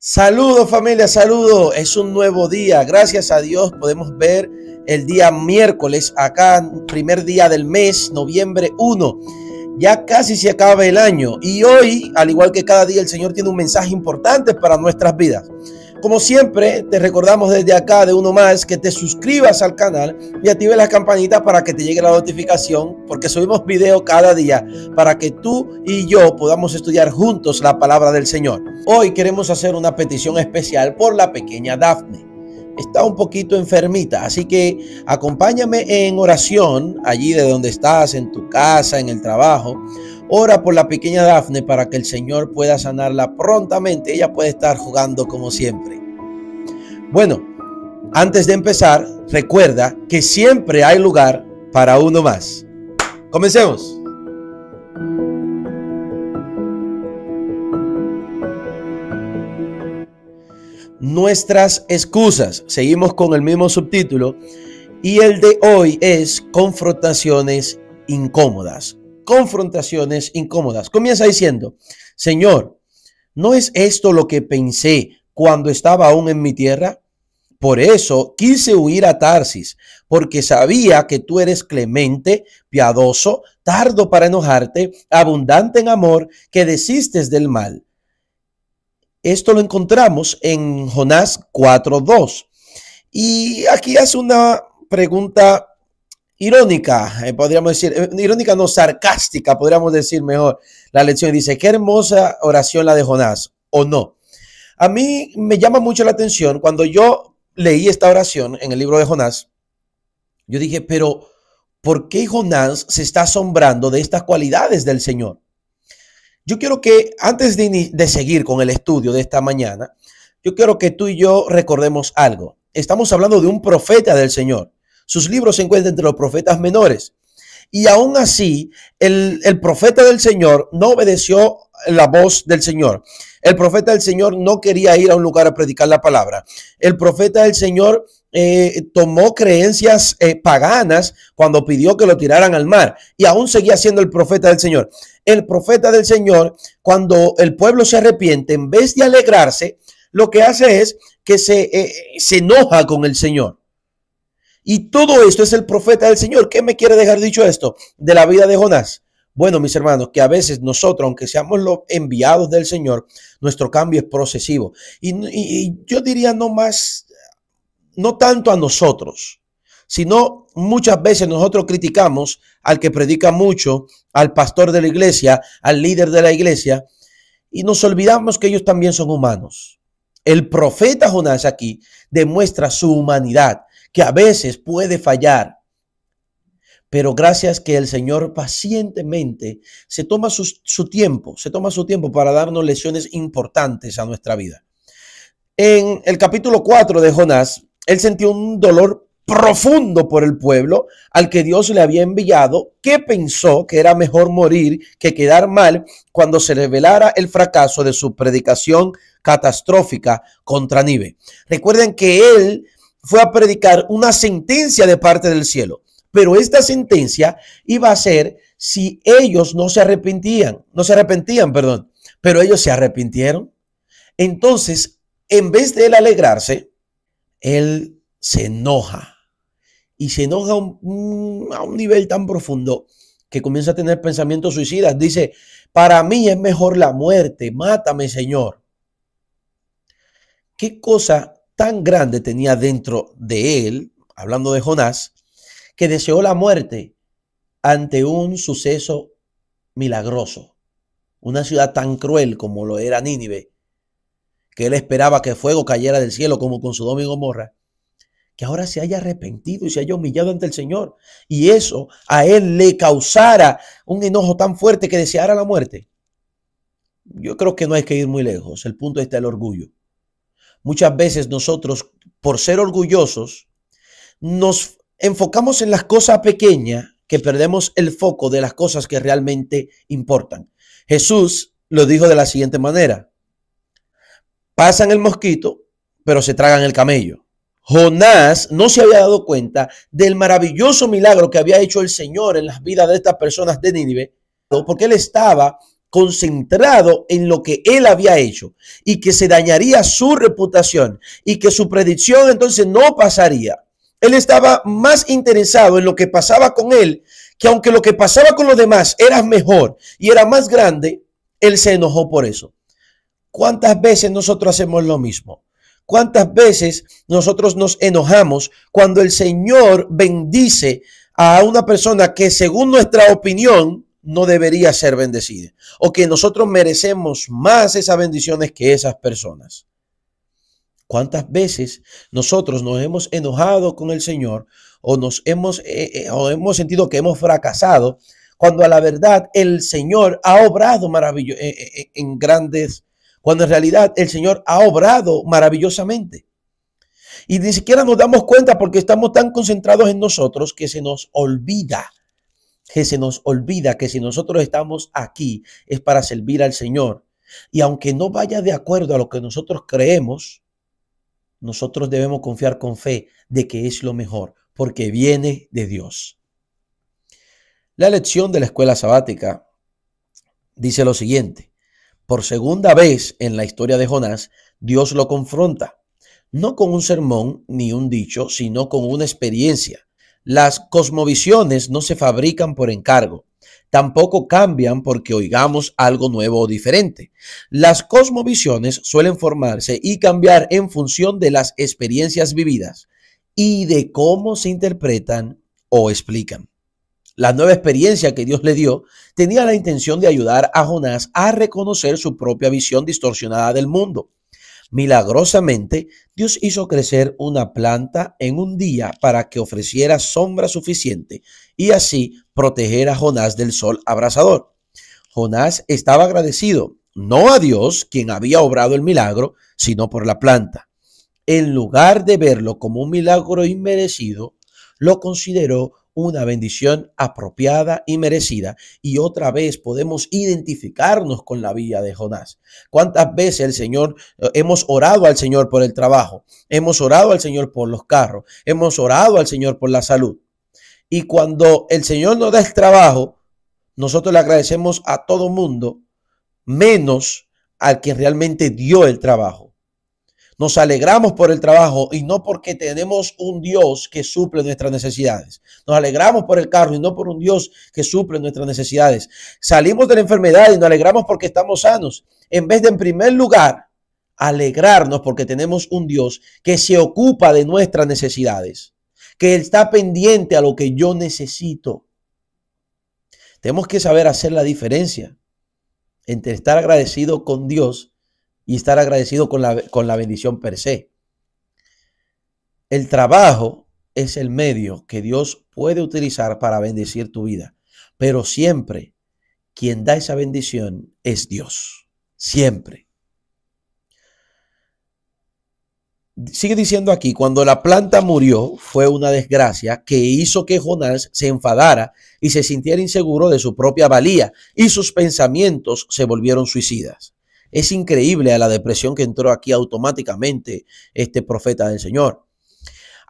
Saludos familia, saludos. Es un nuevo día. Gracias a Dios podemos ver el día miércoles, acá, primer día del mes, noviembre 1. Ya casi se acaba el año y hoy, al igual que cada día, el Señor tiene un mensaje importante para nuestras vidas. Como siempre, te recordamos desde acá de Uno Más que te suscribas al canal y actives la campanita para que te llegue la notificación, porque subimos video cada día para que tú y yo podamos estudiar juntos la palabra del Señor. Hoy queremos hacer una petición especial por la pequeña Dafne. Está un poquito enfermita, así que acompáñame en oración allí de donde estás, en tu casa, en el trabajo. Ora por la pequeña Dafne para que el Señor pueda sanarla prontamente. Ella puede estar jugando como siempre. Bueno, antes de empezar, recuerda que siempre hay lugar para uno más. Comencemos. Nuestras excusas. Seguimos con el mismo subtítulo y el de hoy es confrontaciones incómodas. Confrontaciones incómodas. Comienza diciendo: Señor, ¿no es esto lo que pensé cuando estaba aún en mi tierra? Por eso quise huir a Tarsis, porque sabía que tú eres clemente, piadoso, tardo para enojarte, abundante en amor, que desistes del mal. Esto lo encontramos en Jonás 4:2. Y aquí hace una pregunta irónica, podríamos decir, irónica no, sarcástica, podríamos decir mejor. La lección dice: qué hermosa oración la de Jonás, ¿o no? A mí me llama mucho la atención cuando yo leí esta oración en el libro de Jonás. Yo dije, pero ¿por qué Jonás se está asombrando de estas cualidades del Señor? Yo quiero que antes de seguir con el estudio de esta mañana, yo quiero que tú y yo recordemos algo. Estamos hablando de un profeta del Señor. Sus libros se encuentran entre los profetas menores. Y aún así, el profeta del Señor no obedeció la voz del Señor. El profeta del Señor no quería ir a un lugar a predicar la palabra. El profeta del Señor tomó creencias paganas cuando pidió que lo tiraran al mar. Y aún seguía siendo el profeta del Señor. El profeta del Señor, cuando el pueblo se arrepiente, en vez de alegrarse, lo que hace es que se enoja con el Señor. Y todo esto es el profeta del Señor. ¿Qué me quiere dejar dicho esto de la vida de Jonás? Bueno, mis hermanos, que a veces nosotros, aunque seamos los enviados del Señor, nuestro cambio es procesivo. Y yo diría no tanto a nosotros, sino muchas veces nosotros criticamos al que predica mucho, al pastor de la iglesia, al líder de la iglesia, y nos olvidamos que ellos también son humanos. El profeta Jonás aquí demuestra su humanidad, que a veces puede fallar, pero gracias que el Señor pacientemente se toma su tiempo para darnos lecciones importantes a nuestra vida. En el capítulo 4 de Jonás, él sintió un dolor profundo por el pueblo al que Dios le había enviado, que pensó que era mejor morir que quedar mal cuando se revelara el fracaso de su predicación catastrófica contra Nínive. Recuerden que él fue a predicar una sentencia de parte del cielo, pero esta sentencia iba a ser si ellos no se arrepentían, pero ellos se arrepintieron. Entonces, en vez de él alegrarse, él se enoja y se enoja a un nivel tan profundo que comienza a tener pensamientos suicidas. Dice: para mí es mejor la muerte, mátame, Señor. ¿Qué cosa tan grande tenía dentro de él, hablando de Jonás, que deseó la muerte ante un suceso milagroso? Una ciudad tan cruel como lo era Nínive, que él esperaba que fuego cayera del cielo como con Sodoma y Gomorra, que ahora se haya arrepentido y se haya humillado ante el Señor, y eso a él le causara un enojo tan fuerte que deseara la muerte. Yo creo que no hay que ir muy lejos. El punto está el orgullo. Muchas veces nosotros, por ser orgullosos, nos enfocamos en las cosas pequeñas que perdemos el foco de las cosas que realmente importan. Jesús lo dijo de la siguiente manera: pasan el mosquito, pero se tragan el camello. Jonás no se había dado cuenta del maravilloso milagro que había hecho el Señor en las vidas de estas personas de Nínive, porque él estaba concentrado en lo que él había hecho y que se dañaría su reputación y que su predicción entonces no pasaría. Él estaba más interesado en lo que pasaba con él, que aunque lo que pasaba con los demás era mejor y era más grande, él se enojó por eso. ¿Cuántas veces nosotros hacemos lo mismo? ¿Cuántas veces nosotros nos enojamos cuando el Señor bendice a una persona que según nuestra opinión no debería ser bendecida? O que nosotros merecemos más esas bendiciones que esas personas. ¿Cuántas veces nosotros nos hemos enojado con el Señor o nos hemos sentido que hemos fracasado cuando a la verdad el Señor ha obrado maravilloso en grandes, cuando en realidad el Señor ha obrado maravillosamente? Y ni siquiera nos damos cuenta porque estamos tan concentrados en nosotros que se nos olvida que si nosotros estamos aquí es para servir al Señor. Y aunque no vaya de acuerdo a lo que nosotros creemos, nosotros debemos confiar con fe de que es lo mejor, porque viene de Dios. La lección de la escuela sabática dice lo siguiente: por segunda vez en la historia de Jonás, Dios lo confronta, no con un sermón ni un dicho, sino con una experiencia. Las cosmovisiones no se fabrican por encargo, tampoco cambian porque oigamos algo nuevo o diferente. Las cosmovisiones suelen formarse y cambiar en función de las experiencias vividas y de cómo se interpretan o explican. La nueva experiencia que Dios le dio tenía la intención de ayudar a Jonás a reconocer su propia visión distorsionada del mundo. Milagrosamente, Dios hizo crecer una planta en un día para que ofreciera sombra suficiente y así proteger a Jonás del sol abrasador. Jonás estaba agradecido, no a Dios, quien había obrado el milagro, sino por la planta. En lugar de verlo como un milagro inmerecido, lo consideró una bendición apropiada y merecida. Y otra vez podemos identificarnos con la vida de Jonás. ¿Cuántas veces hemos orado al Señor por el trabajo? Hemos orado al Señor por los carros. Hemos orado al Señor por la salud. Y cuando el Señor nos da el trabajo, nosotros le agradecemos a todo mundo, menos al que realmente dio el trabajo. Nos alegramos por el trabajo y no porque tenemos un Dios que suple nuestras necesidades. Nos alegramos por el carro y no por un Dios que suple nuestras necesidades. Salimos de la enfermedad y nos alegramos porque estamos sanos, en vez de en primer lugar alegrarnos porque tenemos un Dios que se ocupa de nuestras necesidades, que está pendiente a lo que yo necesito. Tenemos que saber hacer la diferencia entre estar agradecido con Dios y estar agradecido con la bendición per se. El trabajo es el medio que Dios puede utilizar para bendecir tu vida, pero siempre quien da esa bendición es Dios. Siempre. Sigue diciendo aquí, cuando la planta murió fue una desgracia que hizo que Jonás se enfadara y se sintiera inseguro de su propia valía y sus pensamientos se volvieron suicidas. Es increíble a la depresión que entró aquí automáticamente este profeta del Señor.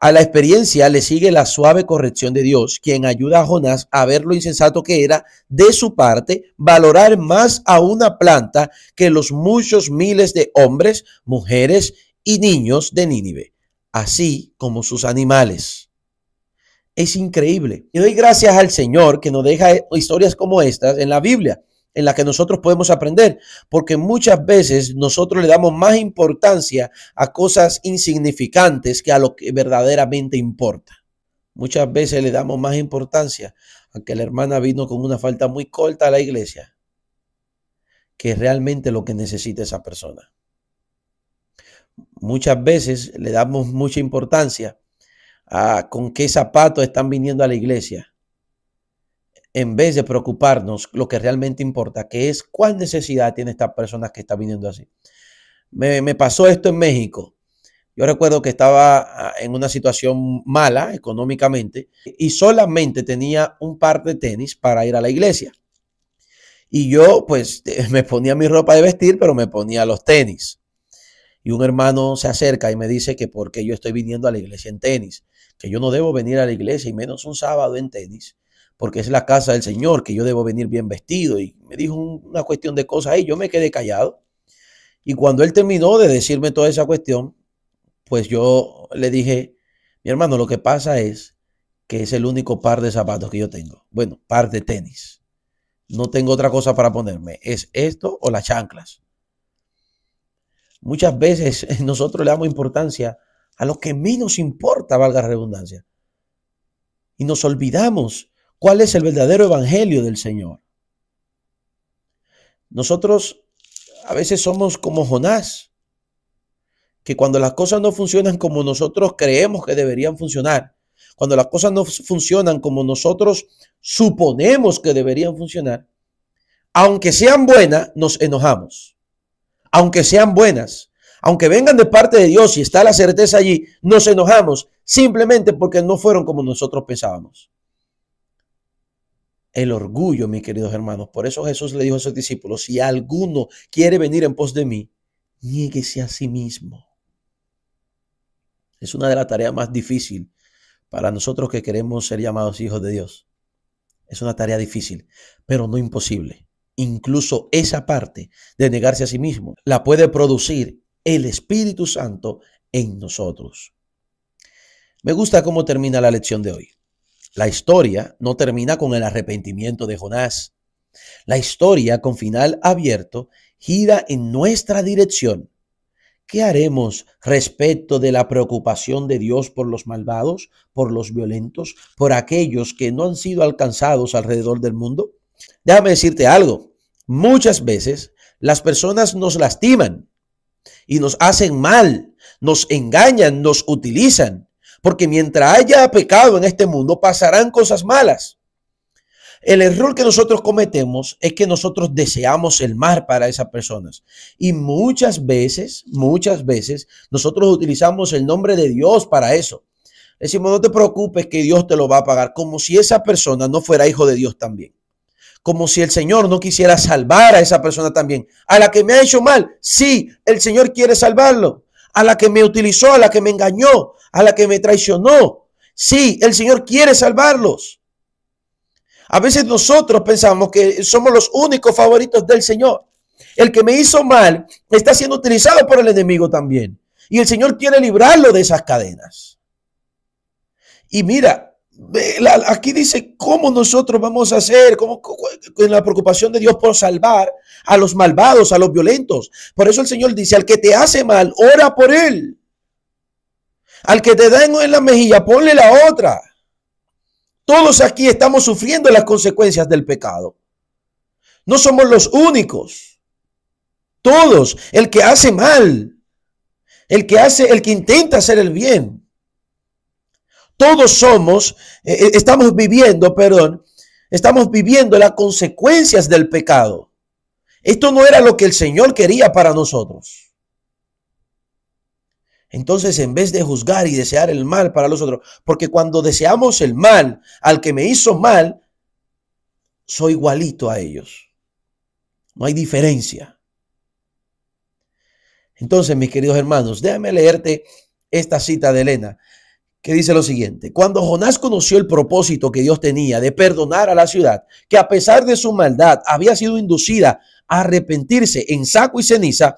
A la experiencia le sigue la suave corrección de Dios, quien ayuda a Jonás a ver lo insensato que era de su parte valorar más a una planta que los muchos miles de hombres, mujeres y niños de Nínive, así como sus animales. Es increíble. Y doy gracias al Señor que nos deja historias como estas en la Biblia, en la que nosotros podemos aprender, porque muchas veces nosotros le damos más importancia a cosas insignificantes que a lo que verdaderamente importa. Muchas veces le damos más importancia a que la hermana vino con una falta muy corta a la iglesia que realmente lo que necesita esa persona. Muchas veces le damos mucha importancia a con qué zapatos están viniendo a la iglesia, en vez de preocuparnos lo que realmente importa, que es cuál necesidad tiene esta persona que está viniendo así. Me pasó esto en México. Yo recuerdo que estaba en una situación mala económicamente y solamente tenía un par de tenis para ir a la iglesia. Y yo pues me ponía mi ropa de vestir, pero me ponía los tenis. Y un hermano se acerca y me dice que por qué yo estoy viniendo a la iglesia en tenis, que yo no debo venir a la iglesia y menos un sábado en tenis, porque es la casa del Señor, que yo debo venir bien vestido. Y me dijo una cuestión de cosas ahí, yo me quedé callado. Y cuando él terminó de decirme toda esa cuestión, pues yo le dije, mi hermano, lo que pasa es que es el único par de zapatos que yo tengo. Bueno, par de tenis. No tengo otra cosa para ponerme. Es esto o las chanclas. Muchas veces nosotros le damos importancia a lo que menos importa, valga la redundancia. Y nos olvidamos cuál es el verdadero evangelio del Señor. Nosotros a veces somos como Jonás, que cuando las cosas no funcionan como nosotros creemos que deberían funcionar, cuando las cosas no funcionan como nosotros suponemos que deberían funcionar, aunque sean buenas, nos enojamos. Aunque sean buenas, aunque vengan de parte de Dios y está la certeza allí, nos enojamos simplemente porque no fueron como nosotros pensábamos. El orgullo, mis queridos hermanos. Por eso Jesús le dijo a sus discípulos, si alguno quiere venir en pos de mí, niéguese a sí mismo. Es una de las tareas más difíciles para nosotros que queremos ser llamados hijos de Dios. Es una tarea difícil, pero no imposible. Incluso esa parte de negarse a sí mismo la puede producir el Espíritu Santo en nosotros. Me gusta cómo termina la lección de hoy. La historia no termina con el arrepentimiento de Jonás. La historia con final abierto gira en nuestra dirección. ¿Qué haremos respecto de la preocupación de Dios por los malvados, por los violentos, por aquellos que no han sido alcanzados alrededor del mundo? Déjame decirte algo. Muchas veces las personas nos lastiman y nos hacen mal, nos engañan, nos utilizan, porque mientras haya pecado en este mundo pasarán cosas malas. El error que nosotros cometemos es que nosotros deseamos el mal para esas personas. Y muchas veces, nosotros utilizamos el nombre de Dios para eso. Decimos, no te preocupes que Dios te lo va a pagar, como si esa persona no fuera hijo de Dios también. Como si el Señor no quisiera salvar a esa persona también. A la que me ha hecho mal, sí, el Señor quiere salvarlo. A la que me utilizó, a la que me engañó, a la que me traicionó, sí, el Señor quiere salvarlos. A veces nosotros pensamos que somos los únicos favoritos del Señor. El que me hizo mal está siendo utilizado por el enemigo también. Y el Señor quiere librarlo de esas cadenas. Y mira, aquí dice cómo nosotros vamos a hacer, con la preocupación de Dios por salvar a los malvados, a los violentos. Por eso el Señor dice, al que te hace mal, ora por él. Al que te da en la mejilla, ponle la otra. Todos aquí estamos sufriendo las consecuencias del pecado. No somos los únicos. Todos, el que hace mal, el que intenta hacer el bien. Todos estamos viviendo las consecuencias del pecado. Esto no era lo que el Señor quería para nosotros. Entonces, en vez de juzgar y desear el mal para los otros, porque cuando deseamos el mal al que me hizo mal, soy igualito a ellos. No hay diferencia. Entonces, mis queridos hermanos, déjame leerte esta cita de Elena, que dice lo siguiente. Cuando Jonás conoció el propósito que Dios tenía de perdonar a la ciudad, que a pesar de su maldad había sido inducida a arrepentirse en saco y ceniza,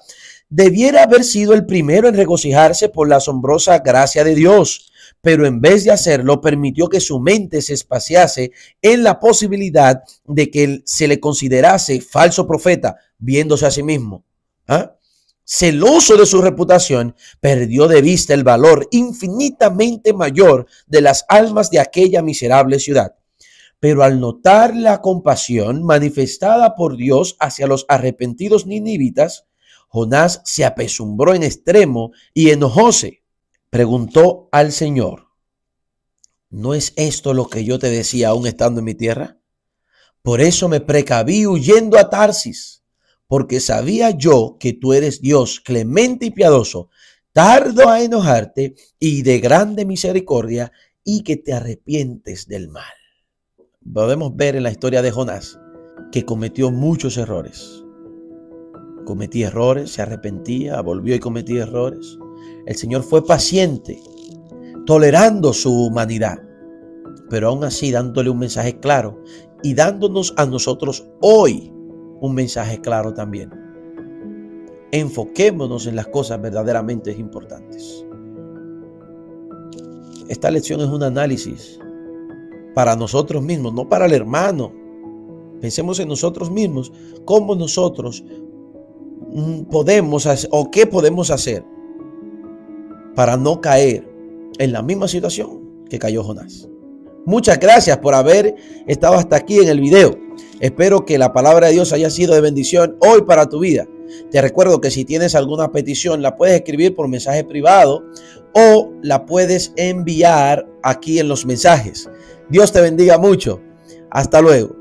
debiera haber sido el primero en regocijarse por la asombrosa gracia de Dios, pero en vez de hacerlo, permitió que su mente se espaciase en la posibilidad de que se le considerase falso profeta, viéndose a sí mismo. Celoso de su reputación, perdió de vista el valor infinitamente mayor de las almas de aquella miserable ciudad. Pero al notar la compasión manifestada por Dios hacia los arrepentidos ninivitas, Jonás se apesumbró en extremo y enojóse. Preguntó al Señor, ¿no es esto lo que yo te decía aún estando en mi tierra? Por eso me precaví huyendo a Tarsis, porque sabía yo que tú eres Dios clemente y piadoso, tardo a enojarte y de grande misericordia, y que te arrepientes del mal. Podemos ver en la historia de Jonás que cometió muchos errores. Cometía errores, se arrepentía, volvió y cometía errores. El Señor fue paciente, tolerando su humanidad. pero aún así dándole un mensaje claro y dándonos a nosotros hoy un mensaje claro también. Enfoquémonos en las cosas verdaderamente importantes. Esta lección es un análisis para nosotros mismos, no para el hermano. Pensemos en nosotros mismos, cómo nosotros podemos hacer o qué podemos hacer para no caer en la misma situación que cayó Jonás. Muchas gracias por haber estado hasta aquí en el video. Espero que la palabra de Dios haya sido de bendición hoy para tu vida. Te recuerdo que si tienes alguna petición la puedes escribir por mensaje privado o la puedes enviar aquí en los mensajes. Dios te bendiga mucho. Hasta luego.